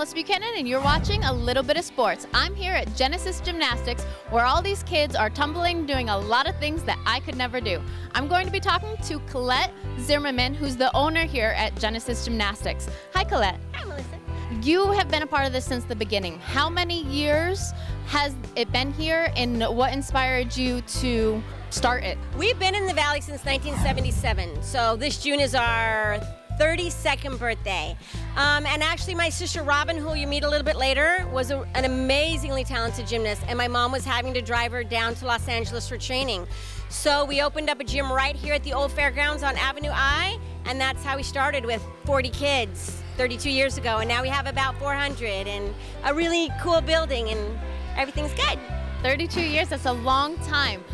Alice Buchanan, and you're watching A Little Bit of Sports. I'm here at Genesis Gymnastics, where all these kids are tumbling, doing a lot of things that I could never do. I'm going to be talking to Colette Zimmerman, who's the owner here at Genesis Gymnastics. Hi, Colette. Hi, Melissa. You have been a part of this since the beginning. How many years has it been here, and what inspired you to start it? We've been in the Valley since 1977, so this June is our 32nd birthday. And actually my sister Robin, who you meet a little bit later, was an amazingly talented gymnast, and my mom was having to drive her down to Los Angeles for training. So we opened up a gym right here at the old fairgrounds on Avenue I, and that's how we started, with 40 kids 32 years ago, and now we have about 400 and a really cool building, and everything's good. 32 years, that's a long time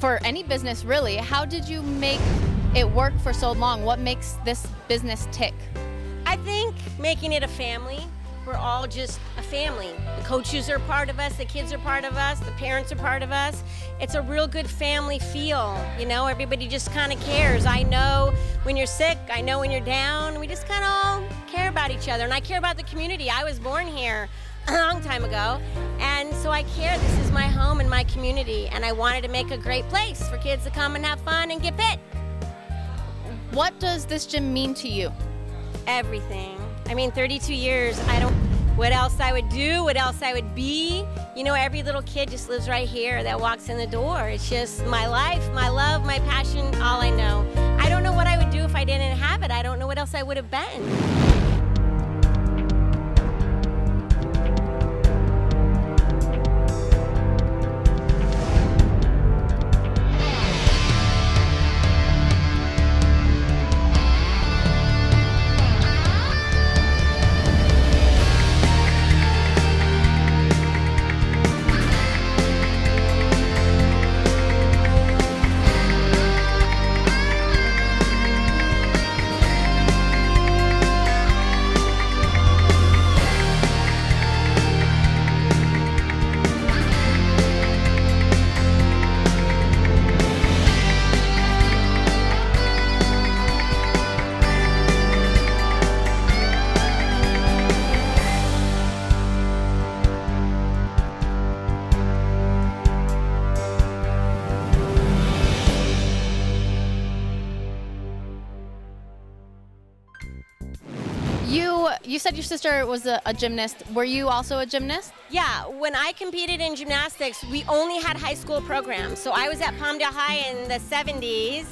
for any business, really. How did you make it work for so long? What makes this business tick? I think making it a family. We're all just a family. The coaches are part of us, the kids are part of us, the parents are part of us. It's a real good family feel, you know, everybody just kind of cares. I know when you're sick, I know when you're down, we just kind of all care about each other, and I care about the community. I was born here a long time ago, and so I care. This is my home and my community, and I wanted to make a great place for kids to come and have fun and get fit. What does this gym mean to you? Everything. I mean, 32 years, what else I would do, what else I would be. You know, every little kid just lives right here that walks in the door. It's just my life, my love, my passion, all I know. I don't know what I would do if I didn't have it. I don't know what else I would have been. You said your sister was a gymnast. Were you also a gymnast? Yeah, when I competed in gymnastics, we only had high school programs. So I was at Palmdale High in the 70s,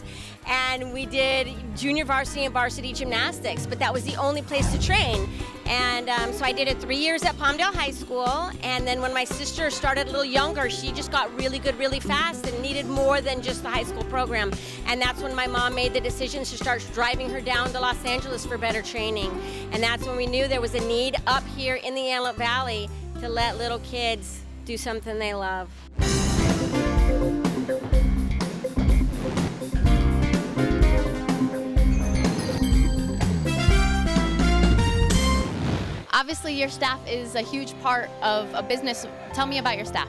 and we did junior varsity and varsity gymnastics, but that was the only place to train. And so I did it 3 years at Palmdale High School, and then when my sister started a little younger, she just got really good really fast and needed more than just the high school program. And that's when my mom made the decision to start driving her down to Los Angeles for better training. And that's when we knew there was a need up here in the Antelope Valley to let little kids do something they love. Obviously, your staff is a huge part of a business. Tell me about your staff.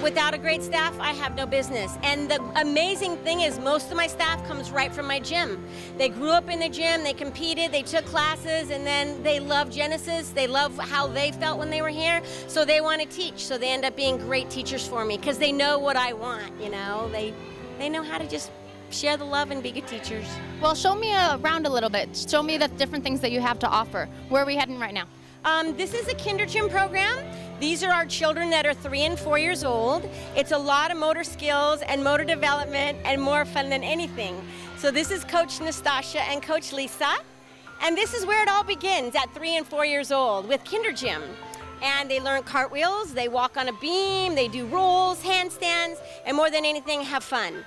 Without a great staff, I have no business. And the amazing thing is most of my staff comes right from my gym. They grew up in the gym, they competed, they took classes, and then they love Genesis. They love how they felt when they were here, so they want to teach. So they end up being great teachers for me because they know what I want, you know. They know how to just share the love and be good teachers. Well, show me around a little bit. Show me the different things that you have to offer. Where are we heading right now? This is a kinder gym program. These are our children that are 3 and 4 years old. It's a lot of motor skills and motor development and more fun than anything. So this is Coach Nastasha and Coach Lisa. And this is where it all begins at 3 and 4 years old with kinder gym. And they learn cartwheels, they walk on a beam, they do rolls, handstands, and more than anything, have fun.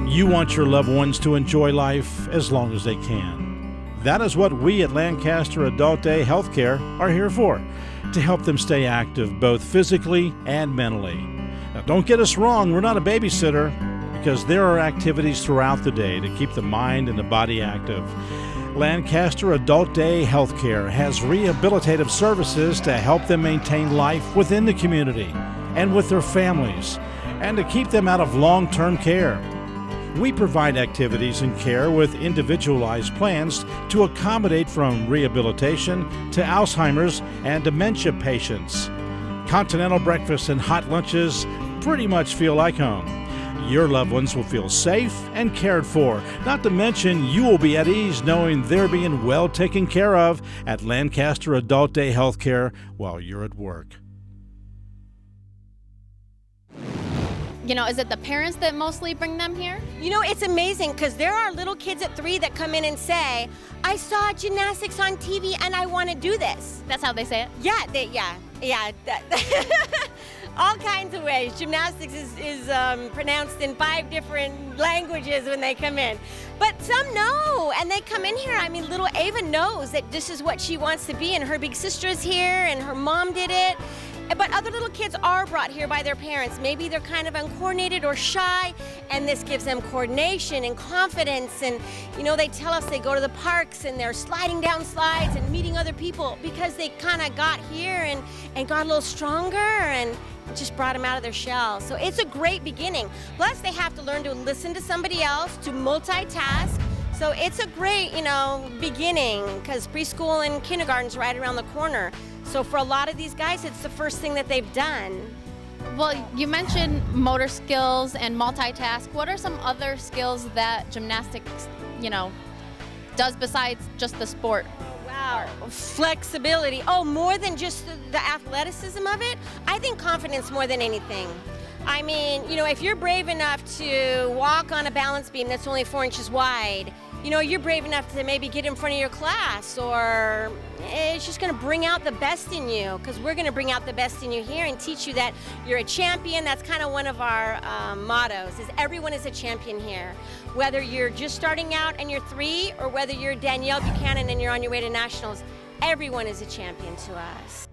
You want your loved ones to enjoy life as long as they can. That is what we at Lancaster Adult Day Healthcare are here for, to help them stay active both physically and mentally. Now, don't get us wrong, we're not a babysitter, because there are activities throughout the day to keep the mind and the body active. Lancaster Adult Day Healthcare has rehabilitative services to help them maintain life within the community and with their families, and to keep them out of long-term care. We provide activities and care with individualized plans to accommodate from rehabilitation to Alzheimer's and dementia patients. Continental breakfasts and hot lunches pretty much feel like home. Your loved ones will feel safe and cared for, not to mention you will be at ease knowing they're being well taken care of at Lancaster Adult Day Healthcare while you're at work. Is it the parents that mostly bring them here? It's amazing because there are little kids at 3 that come in and say, I saw gymnastics on TV and I want to do this. That's how they say it? Yeah. All kinds of ways. Gymnastics is pronounced in 5 different languages when they come in. But some know, and they come in here. Little Ava knows that this is what she wants to be, and her big sister is here, and her mom did it. But other little kids are brought here by their parents. Maybe they're kind of uncoordinated or shy, and this gives them coordination and confidence. And, they tell us they go to the parks and they're sliding down slides and meeting other people because they kind of got here and got a little stronger and it just brought them out of their shell. So it's a great beginning. Plus, they have to learn to listen to somebody else, to multitask. So it's a great, beginning because preschool and kindergarten's right around the corner. So for a lot of these guys, it's the first thing that they've done. Well, you mentioned motor skills and multitask. What are some other skills that gymnastics, does besides just the sport? Wow, flexibility. Oh, more than just the athleticism of it. I think confidence more than anything. If you're brave enough to walk on a balance beam that's only 4 inches wide, you're brave enough to maybe get in front of your class, or it's just going to bring out the best in you, because we're going to bring out the best in you here and teach you that you're a champion. That's kind of one of our mottos, is everyone is a champion here. Whether you're just starting out and you're 3, or whether you're Danielle Buchanan and you're on your way to nationals, everyone is a champion to us.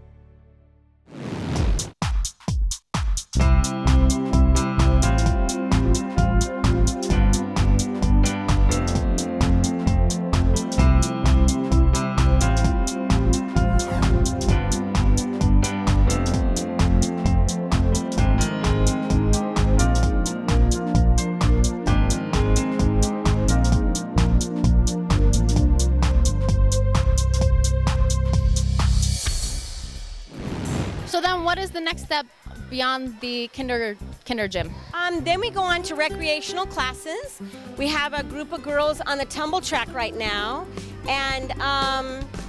So then what is the next step beyond the kinder gym? Then we go on to recreational classes. We have a group of girls on the tumble track right now. And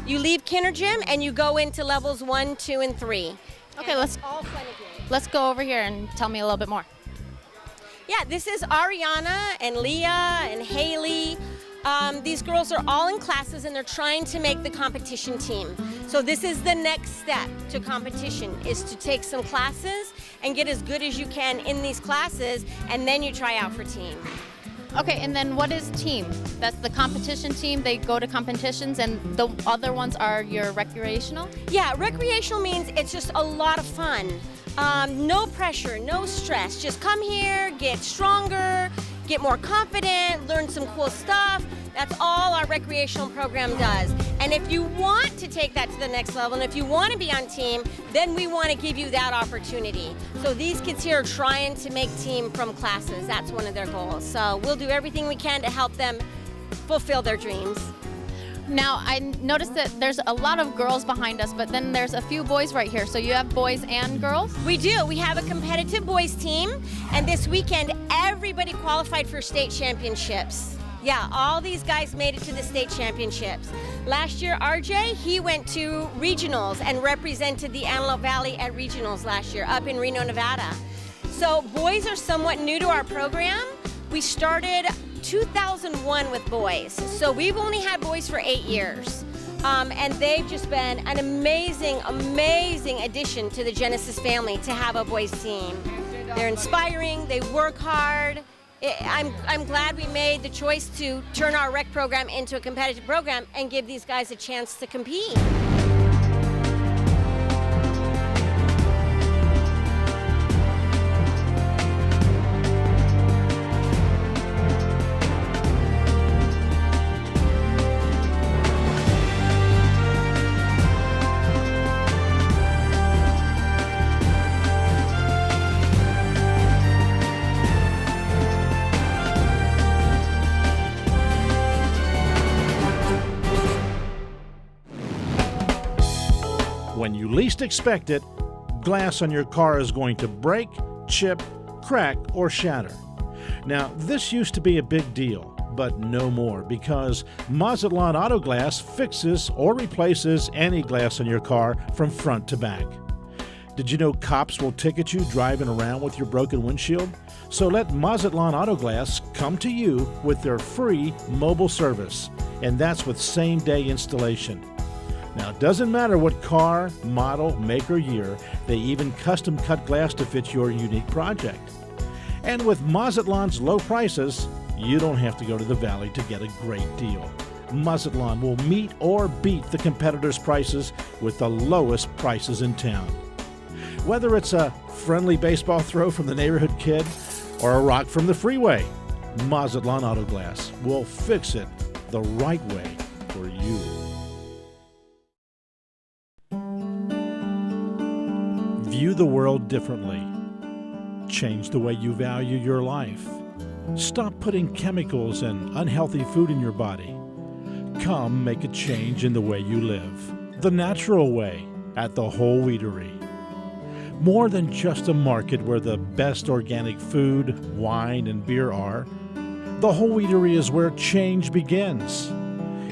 you leave kinder gym and you go into levels 1, 2, and 3. Okay, and let's all fun again. Let's go over here and tell me a little bit more. Yeah, this is Ariana and Leah and Haley. These girls are all in classes and they're trying to make the competition team. So this is the next step to competition, is to take some classes and get as good as you can in these classes, and then you try out for team. Okay, and then what is team? That's the competition team. They go to competitions, and the other ones are your recreational? Yeah, recreational means it's just a lot of fun. No pressure, no stress. Just come here, get stronger, get more confident, learn some cool stuff. That's all our recreational program does. And if you want to take that to the next level, and if you want to be on team, then we want to give you that opportunity. So these kids here are trying to make team from classes. That's one of their goals. So we'll do everything we can to help them fulfill their dreams. Now, I noticed that there's a lot of girls behind us, but then there's a few boys right here. So you have boys and girls? We do. We have a competitive boys team, and this weekend, everybody qualified for state championships. Yeah, all these guys made it to the state championships. Last year, RJ, he went to regionals and represented the Antelope Valley at regionals last year up in Reno, Nevada. So boys are somewhat new to our program. We started 2001 with boys. So we've only had boys for 8 years. And they've just been an amazing, amazing addition to the Genesis family to have a boys team. They're inspiring, they work hard. I'm glad we made the choice to turn our rec program into a competitive program and give these guys a chance to compete. least expect it, glass on your car is going to break, chip, crack, or shatter. Now, this used to be a big deal, but no more, because Mazatlan Auto Glass fixes or replaces any glass on your car from front to back. Did you know cops will ticket you driving around with your broken windshield? So let Mazatlan Auto Glass come to you with their free mobile service, and that's with same-day installation. Now, it doesn't matter what car, model, make, or year, they even custom cut glass to fit your unique project. And with Mazatlan's low prices, you don't have to go to the valley to get a great deal. Mazatlan will meet or beat the competitors' prices with the lowest prices in town. Whether it's a friendly baseball throw from the neighborhood kid or a rock from the freeway, Mazatlan Auto Glass will fix it the right way for you. View the world differently. Change the way you value your life. Stop putting chemicals and unhealthy food in your body. Come make a change in the way you live. The natural way at the Whole Wheatery. More than just a market where the best organic food, wine, and beer are, the Whole Wheatery is where change begins.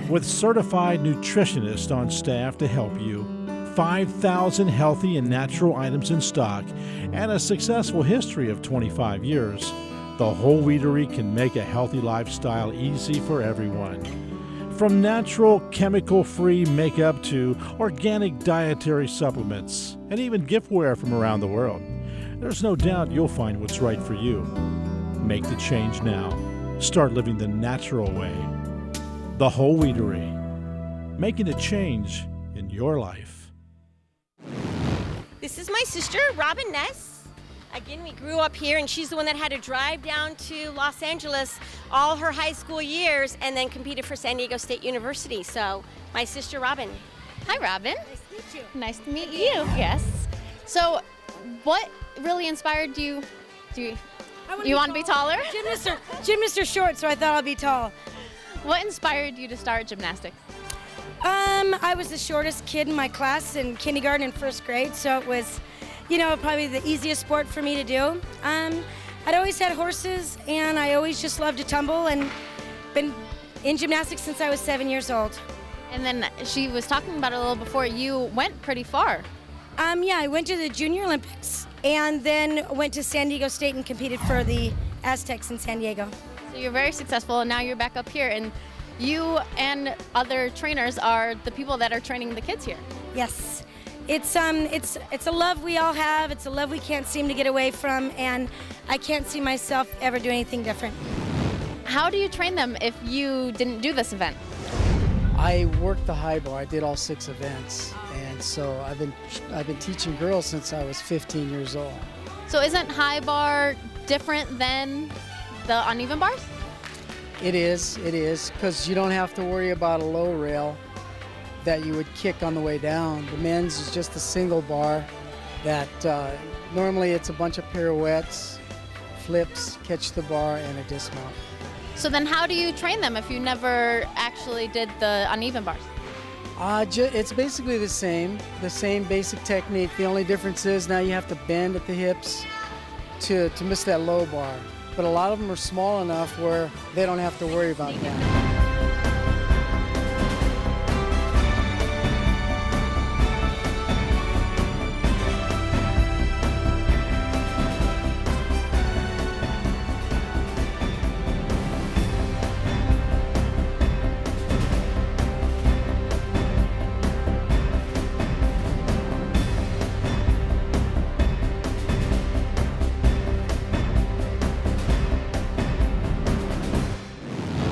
With certified nutritionists on staff to help you, 5,000 healthy and natural items in stock, and a successful history of 25 years, the Whole Wheatery can make a healthy lifestyle easy for everyone. From natural, chemical-free makeup to organic dietary supplements, and even giftware from around the world, there's no doubt you'll find what's right for you. Make the change now. Start living the natural way. The Whole Wheatery, making a change in your life. This is my sister, Robin Ness. Again, we grew up here, and she's the one that had to drive down to Los Angeles all her high school years and then competed for San Diego State University. So, my sister, Robin. Hi, Robin. Nice to meet you. Nice to meet you. Yes. So, what really inspired you? You want to be taller? Gymnasts are short, so I thought I'd be tall. What inspired you to start gymnastics? I was the shortest kid in my class in kindergarten and first grade, so it was, probably the easiest sport for me to do. I'd always had horses, and I always just loved to tumble, and been in gymnastics since I was 7 years old. And then she was talking about it a little before. You went pretty far. I went to the Junior Olympics, and then went to San Diego State and competed for the Aztecs in San Diego. So you're very successful, and now you're back up here, and you and other trainers are the people that are training the kids here. Yes. It's a love we all have. It's a love we can't seem to get away from, and I can't see myself ever doing anything different. How do you train them if you didn't do this event? I worked the high bar. I did all 6 events, and so I've been teaching girls since I was 15 years old. So isn't high bar different than the uneven bars? It is, because you don't have to worry about a low rail that you would kick on the way down. The men's is just a single bar that normally it's a bunch of pirouettes, flips, catch the bar, and a dismount. So then how do you train them if you never actually did the uneven bars? It's basically the same basic technique. The only difference is now you have to bend at the hips to miss that low bar. But a lot of them are small enough where they don't have to worry about that.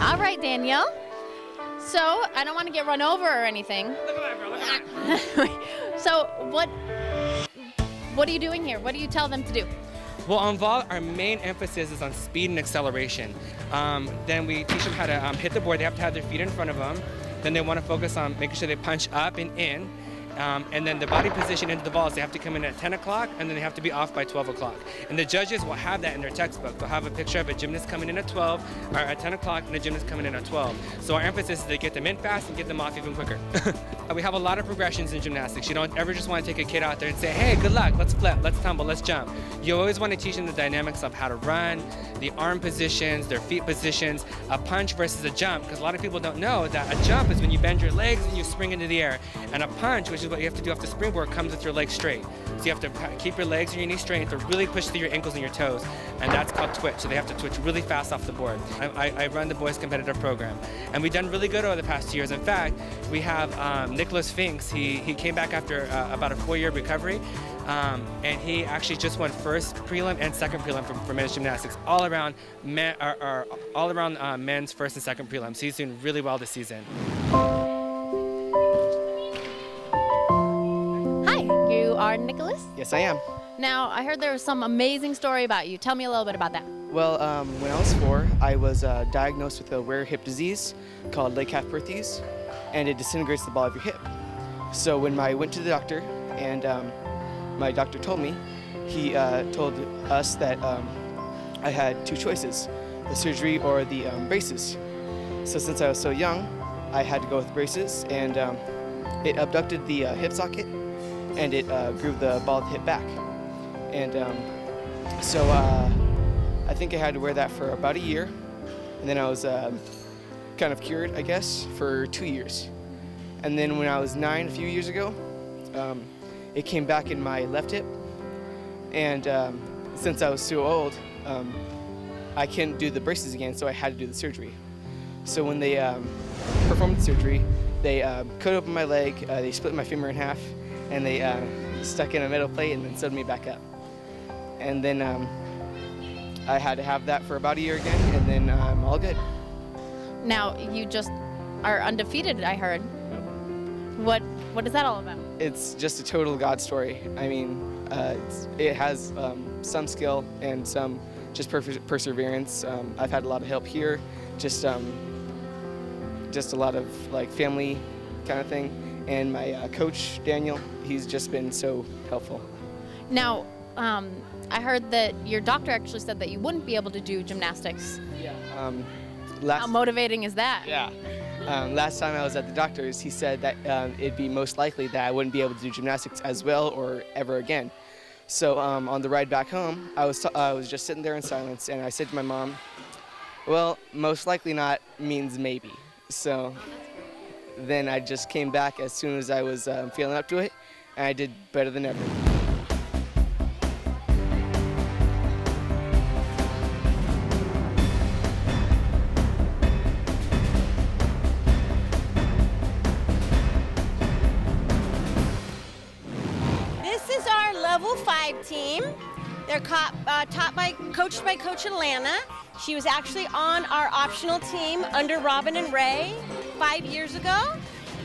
All right, Danielle. So I don't want to get run over or anything. So what are you doing here? What do you tell them to do? Well, our main emphasis is on speed and acceleration. Then we teach them how to hit the board. They have to have their feet in front of them. Then they want to focus on making sure they punch up and in. And then the body position into the vaults, they have to come in at 10 o'clock, and then they have to be off by 12 o'clock. And the judges will have that in their textbook. They'll have a picture of a gymnast coming in at 12, or at 10 o'clock, and a gymnast coming in at 12. So our emphasis is to get them in fast and get them off even quicker. We have a lot of progressions in gymnastics. You don't ever just want to take a kid out there and say, hey, good luck, let's flip, let's tumble, let's jump. You always want to teach them the dynamics of how to run, the arm positions, their feet positions, a punch versus a jump, because a lot of people don't know that a jump is when you bend your legs and you spring into the air. And a punch, which is what you have to do off the springboard, comes with your legs straight. So you have to keep your legs and your knees straight, you have to really push through your ankles and your toes, and that's called twitch. So they have to twitch really fast off the board. I run the boys competitive program, and we've done really good over the past 2 years. In fact, we have Nicholas Finks. He came back after about a 4-year recovery, and he actually just won first prelim and second prelim for men's gymnastics, all around men's first and second prelims. So he's doing really well this season. Hi, you are Nicholas? Yes, I am. Now, I heard there was some amazing story about you. Tell me a little bit about that. Well, when I was 4, I was diagnosed with a rare hip disease called Lake-Half-Perthes, and it disintegrates the ball of your hip. So when I went to the doctor, and my doctor told me, he told us that I had 2 choices, the surgery or the braces. So since I was so young, I had to go with braces, and it abducted the hip socket, and it grooved the ball of the hip back. And so I think I had to wear that for about a year, and then I was kind of cured, I guess, for 2 years. And then when I was 9, a few years ago, it came back in my left hip, and since I was so old, I couldn't do the braces again, so I had to do the surgery. So when they performed the surgery, they cut open my leg, they split my femur in half, and they stuck in a metal plate and then sewed me back up. And then I had to have that for about a year again, and then I'm all good. Now, you just are undefeated, I heard. What is that all about? It's just a total God story. I mean, it has some skill and some just perseverance. I've had a lot of help here, just a lot of like family kind of thing. And my coach, Daniel, he's just been so helpful. Now, I heard that your doctor actually said that you wouldn't be able to do gymnastics. Yeah. How motivating is that? Yeah. Last time I was at the doctor's, he said that it'd be most likely that I wouldn't be able to do gymnastics as well or ever again. So on the ride back home, I was just sitting there in silence, and I said to my mom, well, most likely not means maybe. So then I just came back as soon as I was feeling up to it, and I did better than ever. Level 5 team. They're coached by Coach Alana. She was actually on our optional team under Robin and Ray 5 years ago,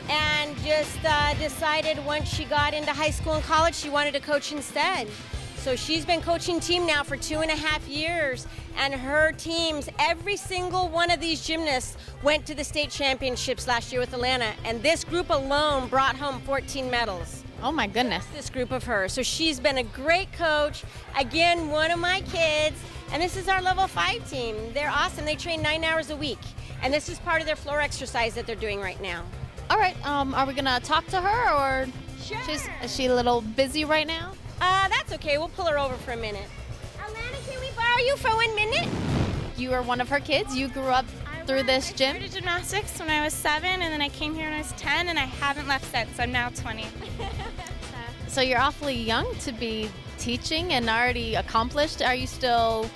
and just decided once she got into high school and college she wanted to coach instead. So she's been coaching team now for 2.5 years, and her teams, every single one of these gymnasts went to the state championships last year with Alana, and this group alone brought home 14 medals. Oh my goodness. This group of her. So she's been a great coach. Again, one of my kids. And this is our level 5 team. They're awesome. They train 9 hours a week. And this is part of their floor exercise that they're doing right now. All right, are we gonna talk to her, or Sure. is she a little busy right now? That's okay. We'll pull her over for a minute. Alana, can we borrow you for 1 minute? You are one of her kids. You grew up through this gym? I started gymnastics when I was 7, and then I came here when I was 10, and I haven't left since. I'm now 20. So you're awfully young to be teaching and already accomplished. Are you still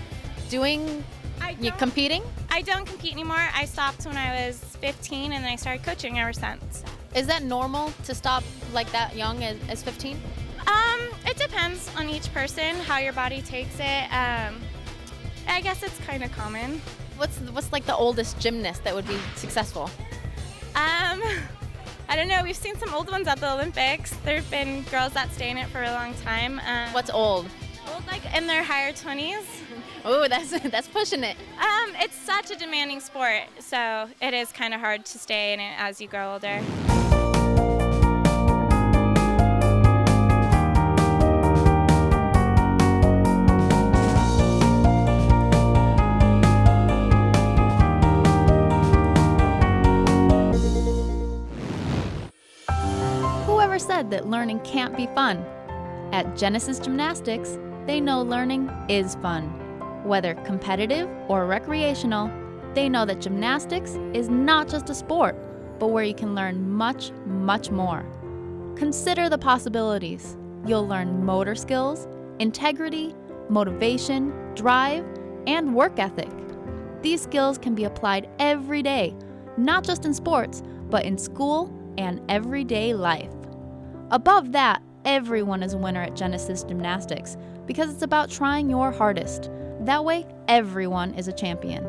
competing? I don't compete anymore. I stopped when I was 15, and then I started coaching ever since. Is that normal to stop like that young as 15? It depends on each person, how your body takes it. I guess it's kind of common. What's like the oldest gymnast that would be successful? I don't know. We've seen some old ones at the Olympics. There have been girls that stay in it for a long time. What's old? Old, like in their higher 20s. Oh, that's pushing it. It's such a demanding sport, so it is kind of hard to stay in it as you grow older. said that learning can't be fun. At Genesis Gymnastics, they know learning is fun. Whether competitive or recreational, they know that gymnastics is not just a sport, but where you can learn much, much more. Consider the possibilities. You'll learn motor skills, integrity, motivation, drive, and work ethic. These skills can be applied every day, not just in sports, but in school and everyday life. Above that, everyone is a winner at Genesis Gymnastics because it's about trying your hardest. That way, everyone is a champion.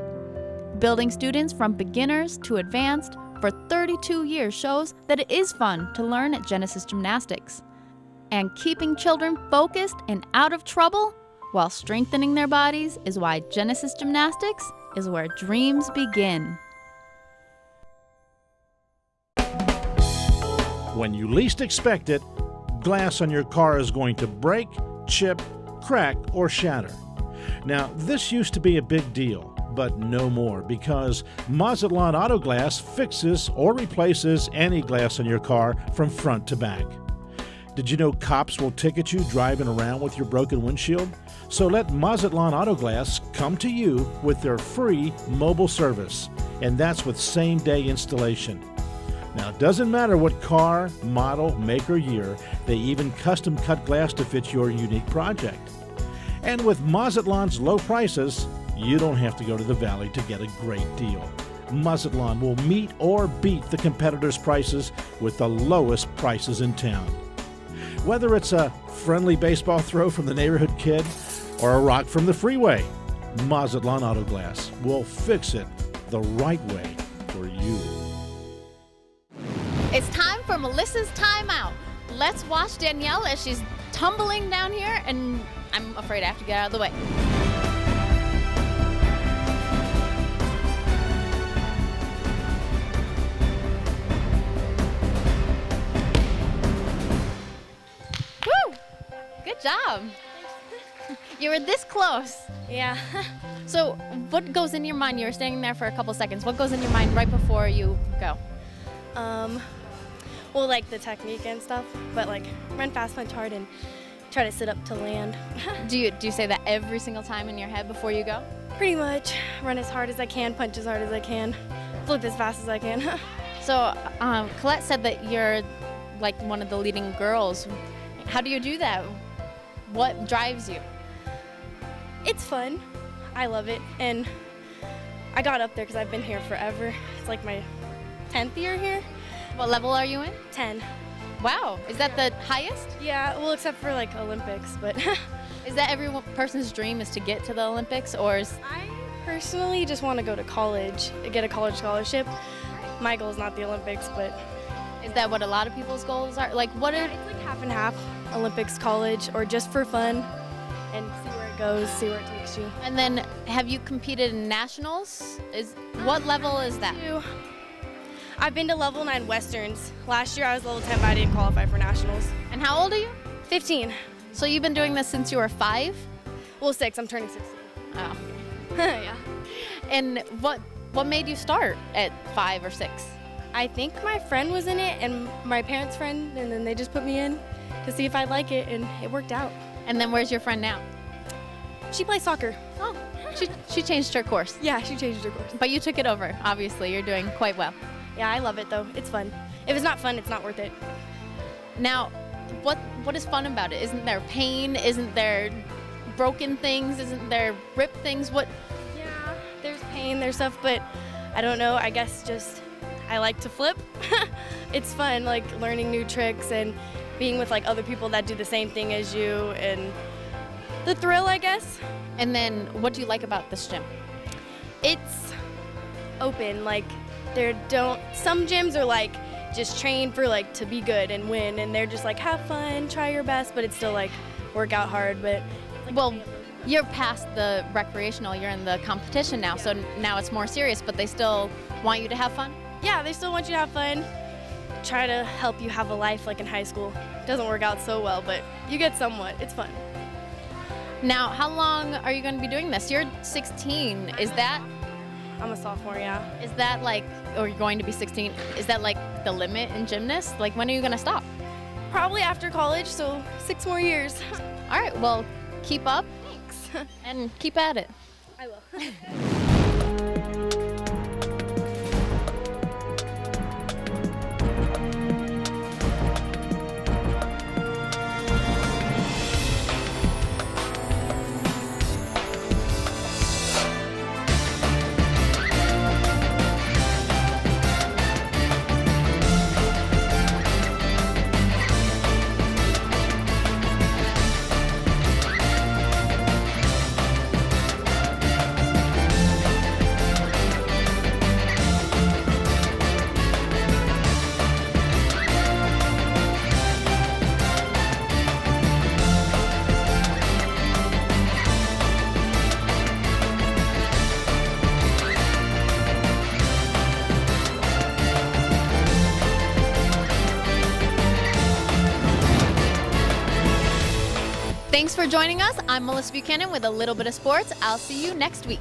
Building students from beginners to advanced for 32 years shows that it is fun to learn at Genesis Gymnastics. And keeping children focused and out of trouble while strengthening their bodies is why Genesis Gymnastics is where dreams begin. When you least expect it, glass on your car is going to break, chip, crack, or shatter. Now, this used to be a big deal, but no more because Mazatlan Auto Glass fixes or replaces any glass on your car from front to back. Did you know cops will ticket you driving around with your broken windshield? So let Mazatlan Auto Glass come to you with their free mobile service, and that's with same-day installation. Now, it doesn't matter what car, model, make, or year, they even custom cut glass to fit your unique project. And with Mazatlan's low prices, you don't have to go to the valley to get a great deal. Mazatlan will meet or beat the competitors' prices with the lowest prices in town. Whether it's a friendly baseball throw from the neighborhood kid or a rock from the freeway, Mazatlan Auto Glass will fix it the right way for you. It's time for Melissa's timeout. Let's watch Danielle as she's tumbling down here, and I'm afraid I have to get out of the way. Woo! Good job. You were this close. Yeah. So what goes in your mind? You were standing there for a couple seconds. What goes in your mind right before you go? Well, like the technique and stuff, but like run fast, punch hard, and try to sit up to land. Do you say that every single time in your head before you go? Pretty much. Run as hard as I can, punch as hard as I can, flip as fast as I can. So Colette said that you're like one of the leading girls. How do you do that? What drives you? It's fun. I love it, and I got up there because I've been here forever. It's like my 10th year here. What level are you in? 10. Wow, is that the highest? Yeah, well, except for like Olympics, but Is that every person's dream is to get to the Olympics, or is... I personally just want to go to college, get a college scholarship. My goal is not the Olympics, but Is that what a lot of people's goals are? Like, what are... it's like half and half, Olympics, college, or just for fun, and see where it goes, see where it takes you. And then, have you competed in nationals? What level is that? I've been to level 9 Westerns. Last year I was level 10, but I didn't qualify for nationals. And how old are you? 15. So you've been doing this since you were 5? Well, 6. I'm turning 16. Oh. Yeah. And what made you start at 5 or 6? I think my friend was in it, and my parents' friend, and then they just put me in to see if I'd like it, and it worked out. And then where's your friend now? She plays soccer. Oh, she changed her course. Yeah, she changed her course. But you took it over. Obviously, you're doing quite well. Yeah, I love it though. It's fun. If it's not fun, it's not worth it. Now, what is fun about it? Isn't there pain? Isn't there broken things? Isn't there ripped things? What? Yeah, there's pain, there's stuff, but I don't know. I guess just I like to flip. It's fun, like learning new tricks and being with like other people that do the same thing as you, and the thrill, I guess. And then, what do you like about this gym? It's open. Like some gyms are like just train for like to be good and win, and they're just like have fun, try your best, but it's still like work out hard. But Well, you're past the recreational, you're in the competition now, so now it's more serious, but they still want you to have fun? Yeah, they still want you to have fun. Try to help you have a life like in high school. Doesn't work out so well, but you get somewhat. It's fun. Now, how long are you going to be doing this? You're 16. I'm a sophomore, yeah. Is that like, or you're going to be 16, is that like the limit in gymnasts? Like, when are you going to stop? Probably after college, so 6 more years. All right, well, keep up Thanks. and keep at it. I will. Thanks for joining us. I'm Melissa Buchanan with a little bit of sports. I'll see you next week.